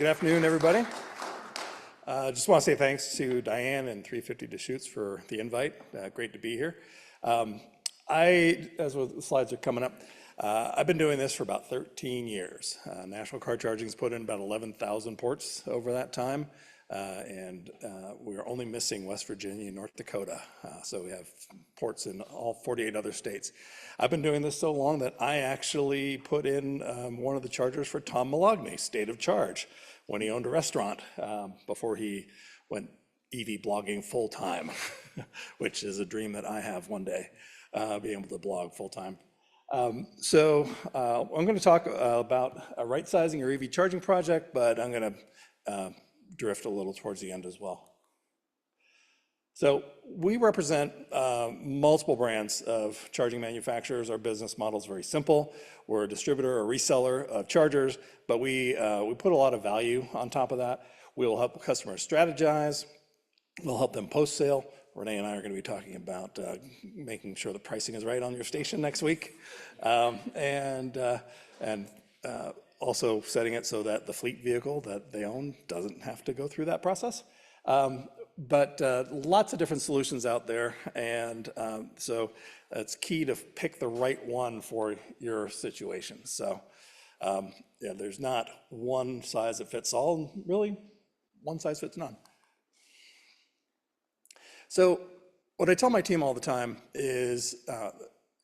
Good afternoon, everybody. Just want to say thanks to Diane and 350 Deschutes for the invite. Great to be here. As the slides are coming up, I've been doing this for about 13 years. National Car Charging's put in about 11,000 ports over that time, and we're only missing West Virginia and North Dakota. So we have ports in all 48 other states. I've been doing this so long that I actually put in one of the chargers for Tom Malogny, State of Charge, when he owned a restaurant before he went EV blogging full time, which is a dream that I have one day, being able to blog full time. I'm going to talk about right sizing your EV charging project, but I'm going to drift a little towards the end as well. So we represent multiple brands of charging manufacturers. Our business model is very simple. We're a distributor or reseller of chargers, but we put a lot of value on top of that. We will help customers strategize. We'll help them post-sale. Renee and I are going to be talking about making sure the pricing is right on your station next week, and also setting it so that the fleet vehicle that they own doesn't have to go through that process. But lots of different solutions out there, and so it's key to pick the right one for your situation. So yeah, there's not one size that fits all, really one size fits none. So what I tell my team all the time is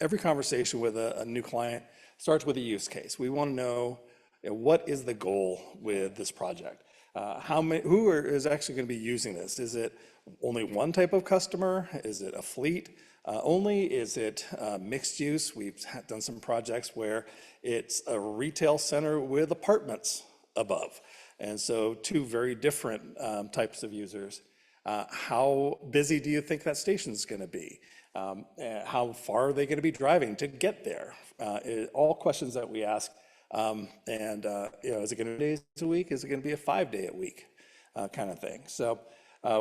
every conversation with a new client starts with a use case. We want to know, what is the goal with this project? Who is actually going to be using this? Is it only one type of customer? Is it a fleet only? Is it mixed use? We've done some projects where it's a retail center with apartments above. And so two very different types of users. How busy do you think that station is going to be? How far are they going to be driving to get there? All questions that we ask. Is it going to be days a week? Is it going to be a 5-day-a-week kind of thing? So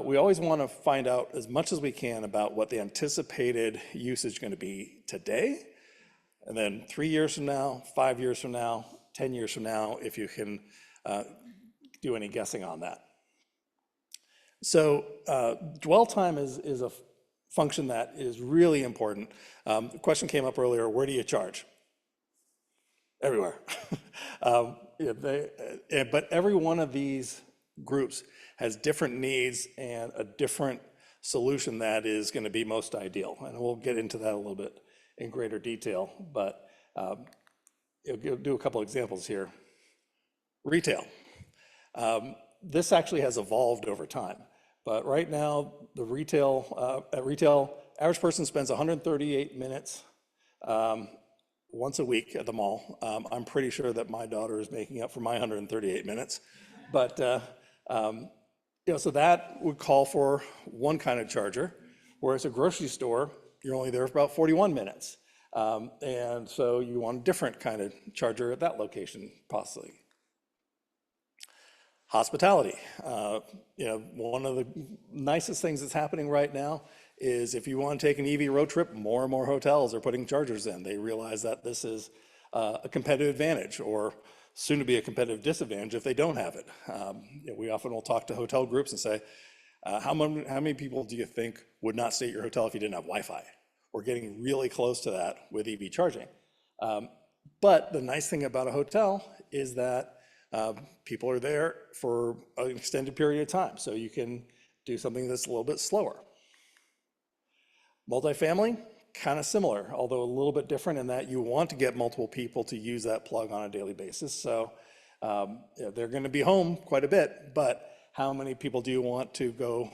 we always want to find out as much as we can about what the anticipated usage is going to be today, and then 3 years from now, 5 years from now, 10 years from now, if you can do any guessing on that. So dwell time is a function that is really important. The question came up earlier, where do you charge? Everywhere. But every one of these groups has different needs and a different solution that is going to be most ideal. And we'll get into that a little bit in greater detail, but do a couple examples here. Retail. This actually has evolved over time, but right now the at retail, average person spends 138 minutes once a week at the mall. I'm pretty sure that my daughter is making up for my 138 minutes, but so that would call for one kind of charger, whereas a grocery store, you're only there for about 41 minutes, and so you want a different kind of charger at that location, possibly. Hospitality. One of the nicest things that's happening right now is if you want to take an EV road trip, more and more hotels are putting chargers in. They realize that this is a competitive advantage, or soon to be a competitive disadvantage if they don't have it. We often will talk to hotel groups and say, how many people do you think would not stay at your hotel if you didn't have Wi-Fi? We're getting really close to that with EV charging. But the nice thing about a hotel is that people are there for an extended period of time, so you can do something that's a little bit slower. Multifamily, kind of similar, although a little bit different in that you want to get multiple people to use that plug on a daily basis. So they're going to be home quite a bit, but how many people do you want to go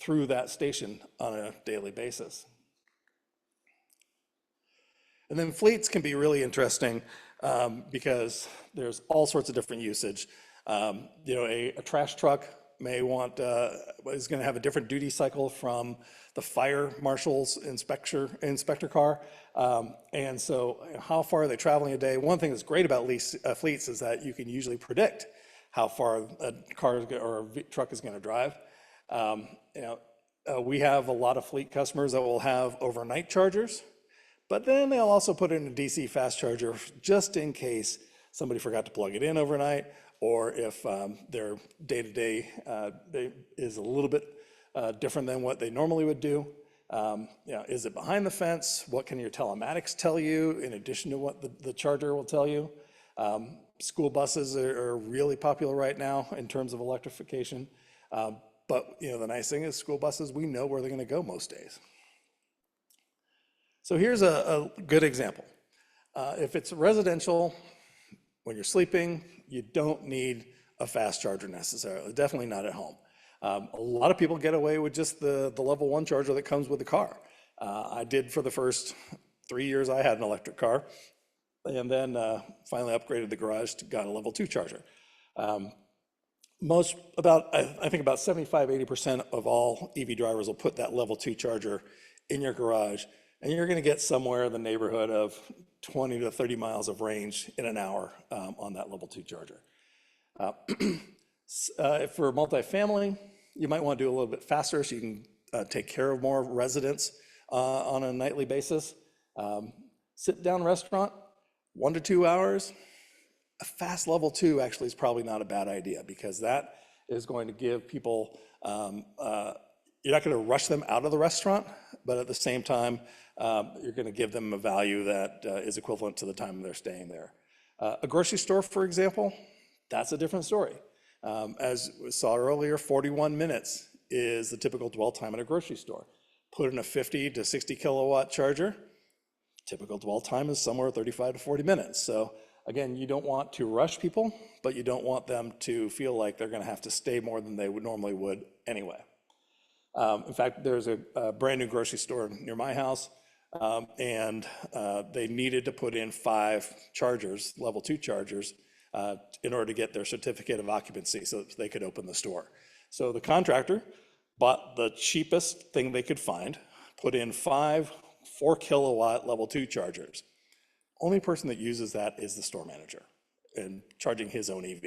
through that station on a daily basis? And then fleets can be really interesting because there's all sorts of different usage. A trash truck is going to have a different duty cycle from the fire marshal's inspector car. And so how far are they traveling a day? One thing that's great about fleets is that you can usually predict how far a car or a truck is going to drive. We have a lot of fleet customers that will have overnight chargers, but then they'll also put in a DC fast charger just in case somebody forgot to plug it in overnight, or if their day-to-day is a little bit different than what they normally would do. Is it behind the fence? What can your telematics tell you in addition to what the charger will tell you? School buses are really popular right now in terms of electrification. But the nice thing is school buses, we know where they're going to go most days. So here's a good example. If it's residential, when you're sleeping, you don't need a fast charger necessarily, definitely not at home. A lot of people get away with just the level 1 charger that comes with the car. I did for the first 3 years I had an electric car, and then finally upgraded the garage to got a level 2 charger. I think about 75–80% of all EV drivers will put that level 2 charger in your garage, and you're going to get somewhere in the neighborhood of 20 to 30 miles of range in an hour on that level 2 charger. For multifamily, you might want to do a little bit faster so you can take care of more residents on a nightly basis. Sit-down restaurant, 1 to 2 hours. A fast level 2 actually is probably not a bad idea, because that is going to give people, you're not going to rush them out of the restaurant, but at the same time, you're going to give them a value that is equivalent to the time they're staying there. A grocery store, for example, that's a different story. As we saw earlier, 41 minutes is the typical dwell time at a grocery store. Put in a 50 to 60 kilowatt charger, typical dwell time is somewhere 35 to 40 minutes. So again, you don't want to rush people, but you don't want them to feel like they're going to have to stay more than they would normally would anyway. In fact, there's a brand new grocery store near my house, and they needed to put in 5 chargers, level 2 chargers, in order to get their certificate of occupancy so that they could open the store. So the contractor bought the cheapest thing they could find, put in 5 4 kilowatt level 2 chargers. Only person that uses that is the store manager and charging his own EV.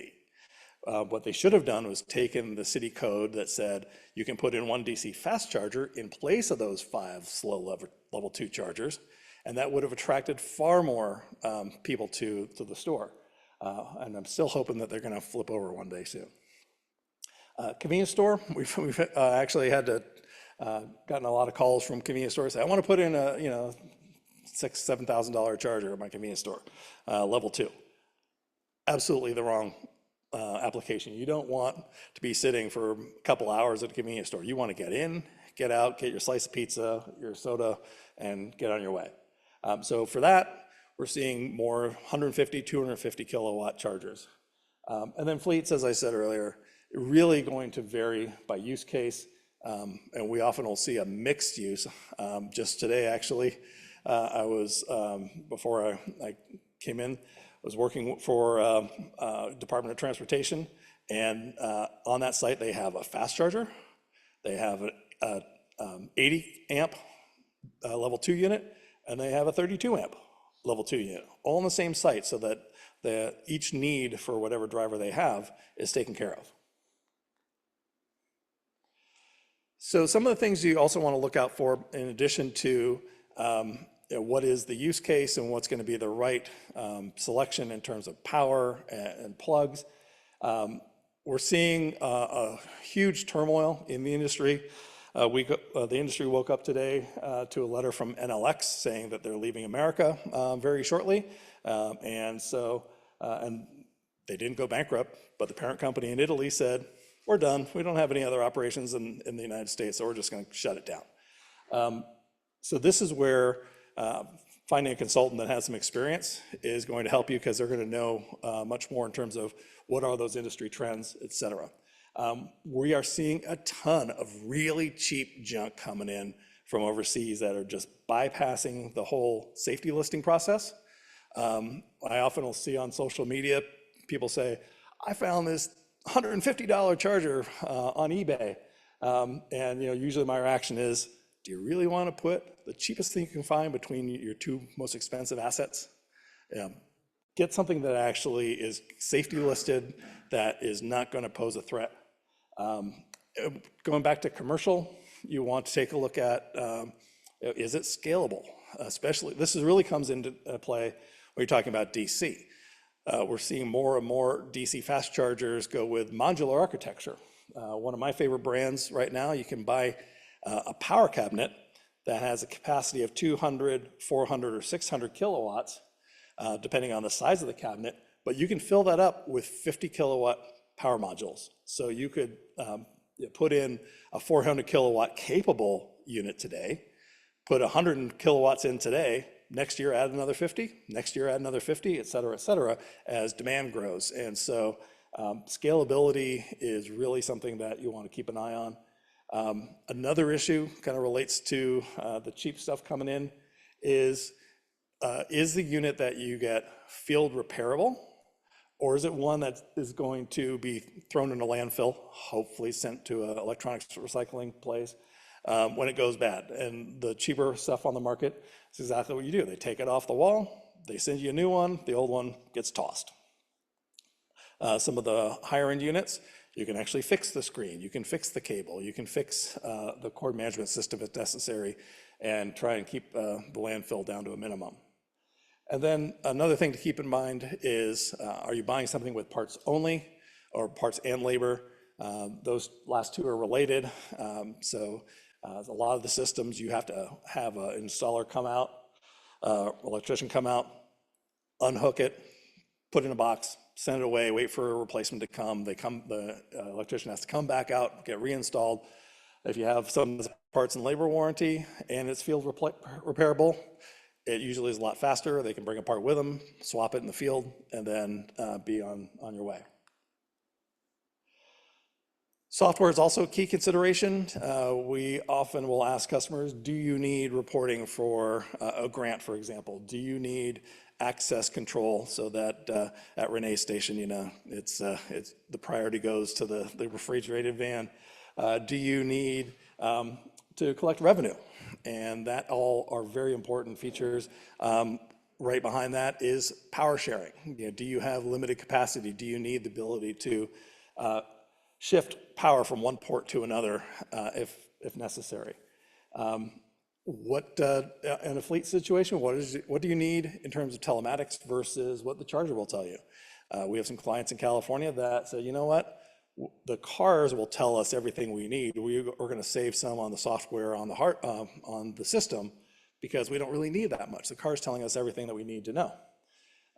What they should have done was taken the city code that said you can put in 1 DC fast charger in place of those 5 slow level 2 chargers, and that would have attracted far more people to the store. And I'm still hoping that they're going to flip over one day soon. Convenience store, we've actually had to gotten a lot of calls from convenience stores saying, I want to put in a $6,000–7,000 charger at my convenience store, level 2. Absolutely the wrong application. You don't want to be sitting for a couple hours at a convenience store. You want to get in, get out, get your slice of pizza, your soda, and get on your way. So for that, we're seeing more 150, 250 kilowatt chargers. And then fleets, as I said earlier, really going to vary by use case. And we often will see a mixed use. Just today, actually, I was, before I came in, was working for Department of Transportation, and on that site they have a fast charger, they have a 80 amp level 2 unit, and they have a 32 amp level 2 unit, all on the same site, so that each need for whatever driver they have is taken care of. So some of the things you also want to look out for, in addition to what is the use case and what's going to be the right selection in terms of power and plugs. We're seeing a huge turmoil in the industry. The industry woke up today to a letter from NLX saying that they're leaving America very shortly. And they didn't go bankrupt, but the parent company in Italy said, we're done. We don't have any other operations in the United States, so we're just going to shut it down. So this is where finding a consultant that has some experience is going to help you, because they're going to know much more in terms of what are those industry trends, et cetera. We are seeing a ton of really cheap junk coming in from overseas that are just bypassing the whole safety listing process. I often will see on social media people say, I found this $150 charger on eBay. And usually my reaction is, do you really want to put the cheapest thing you can find between your 2 most expensive assets? Get something that actually is safety listed, that is not going to pose a threat. Going back to commercial, you want to take a look at, is it scalable? Especially, this really comes into play when you're talking about DC. We're seeing more and more DC fast chargers go with modular architecture. One of my favorite brands right now, you can buy a power cabinet that has a capacity of 200, 400, or 600 kilowatts, depending on the size of the cabinet, but you can fill that up with 50 kilowatt power modules. So you could put in a 400 kilowatt capable unit today, put 100 kilowatts in today, next year add another 50, next year add another 50, et cetera, as demand grows. And so scalability is really something that you want to keep an eye on. Another issue kind of relates to the cheap stuff coming in is the unit that you get field repairable, or is it one that is going to be thrown in a landfill, hopefully sent to an electronics recycling place when it goes bad? And the cheaper stuff on the market is exactly what you do. They take it off the wall, they send you a new one, the old one gets tossed. Some of the higher end units, you can actually fix the screen, you can fix the cable, you can fix the cord management system if necessary, and try and keep the landfill down to a minimum. And then another thing to keep in mind is, are you buying something with parts only or parts and labor? Those last two are related. So a lot of the systems you have to have an installer come out, electrician come out, unhook it, put it in a box, send it away, wait for a replacement to come. The electrician has to come back out, get reinstalled. If you have some parts and labor warranty and it's field repairable, it usually is a lot faster. They can bring a part with them, swap it in the field, and then be on your way. Software is also a key consideration. We often will ask customers, do you need reporting for a grant, for example? Do you need access control so that at Renee's station, it's the priority goes to the refrigerated van? Do you need to collect revenue? And that all are very important features. Right behind that is power sharing. Do you have limited capacity? Do you need the ability to shift power from one port to another if necessary? In a fleet situation, what do you need in terms of telematics versus what the charger will tell you? We have some clients in California that say, you know what? The cars will tell us everything we need. We're going to save some on the software on the system because we don't really need that much. The car's telling us everything that we need to know.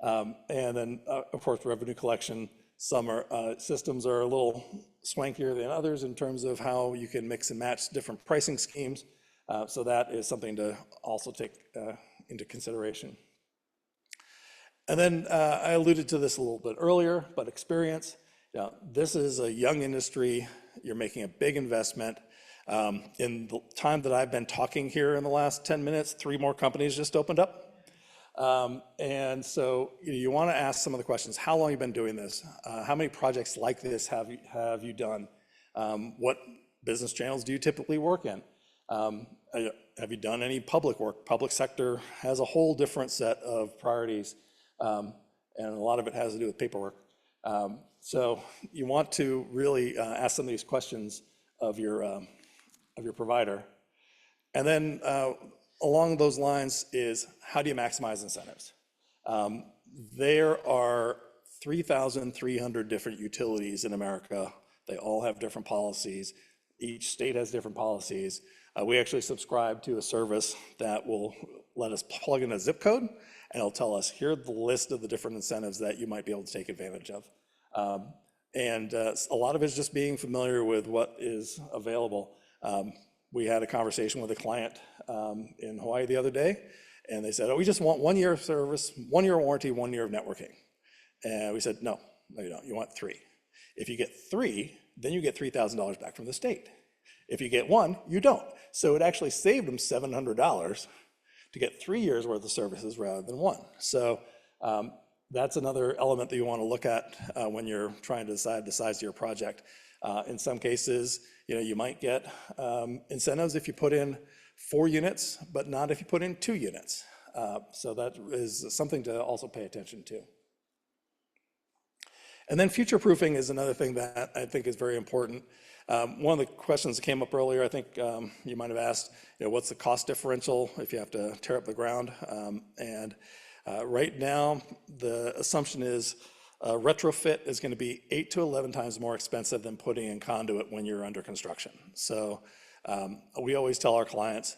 And then, of course, revenue collection. Some systems are a little swankier than others in terms of how you can mix and match different pricing schemes. So that is something to also take into consideration. And then I alluded to this a little bit earlier, but experience. This is a young industry. You're making a big investment. In the time that I've been talking here in the last 10 minutes, 3 more companies just opened up. And so you want to ask some of the questions. How long have you been doing this? How many projects like this have you done? What business channels do you typically work in? Have you done any public work? Public sector has a whole different set of priorities, and a lot of it has to do with paperwork. So you want to really ask some of these questions of your provider. And then along those lines is, how do you maximize incentives? There are 3,300 different utilities in America. They all have different policies. Each state has different policies. We actually subscribe to a service that will let us plug in a zip code, and it'll tell us, here's the list of the different incentives that you might be able to take advantage of. And a lot of it's just being familiar with what is available. We had a conversation with a client in Hawaii the other day, and they said, oh, we just want 1 year of service, 1 year warranty, 1 year of networking. And we said, no, you don't, you want 3. If you get 3, then you get $3,000 back from the state. If you get 1, you don't. So it actually saved them $700 to get 3 years worth of services rather than 1. So that's another element that you want to look at when you're trying to decide the size of your project. In some cases, you might get incentives if you put in 4 units, but not if you put in 2 units. So that is something to also pay attention to. And then future proofing is another thing that I think is very important. One of the questions that came up earlier, I think you might have asked, what's the cost differential if you have to tear up the ground? And Right now, the assumption is retrofit is going to be 8 to 11 times more expensive than putting in conduit when you're under construction. So we always tell our clients,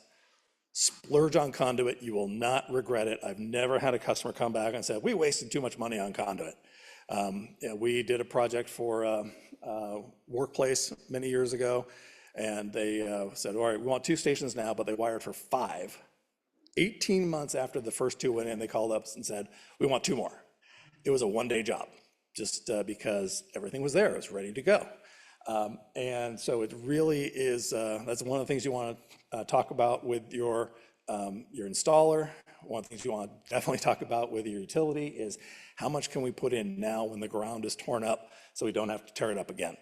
splurge on conduit, you will not regret it. I've never had a customer come back and say, we wasted too much money on conduit. We did a project for a workplace many years ago, and they said, all right, we want 2 stations now, but they wired for 5. 18 months after the first 2 went in, they called up and said, we want 2 more. It was a 1-day job, just because everything was there, it was ready to go. And so it really is, that's one of the things you want to talk about with your installer. One of the things you want to definitely talk about with your utility is how much can we put in now when the ground is torn up so we don't have to tear it up again.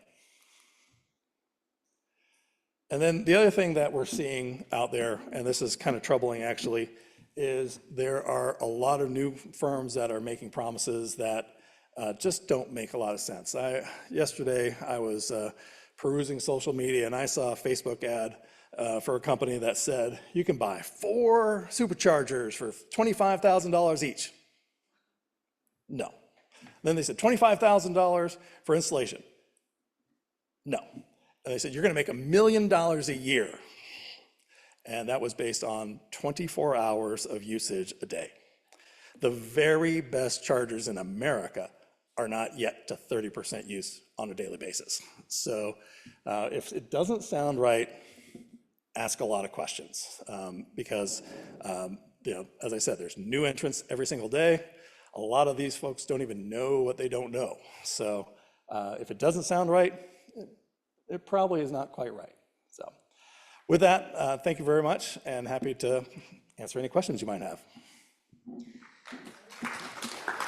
And then the other thing that we're seeing out there, and this is kind of troubling actually, is there are a lot of new firms that are making promises that just don't make a lot of sense. Yesterday I was perusing social media and I saw a Facebook ad for a company that said you can buy 4 superchargers for $25,000 each. No. Then they said $25,000 for installation. No. And they said you're going to make $1 million a year. And that was based on 24 hours of usage a day. The very best chargers in America are not yet to 30% use on a daily basis. So if it doesn't sound right, ask a lot of questions because, as I said, there's new entrants every single day. A lot of these folks don't even know what they don't know. So if it doesn't sound right, it probably is not quite right. So with that, thank you very much and happy to answer any questions you might have.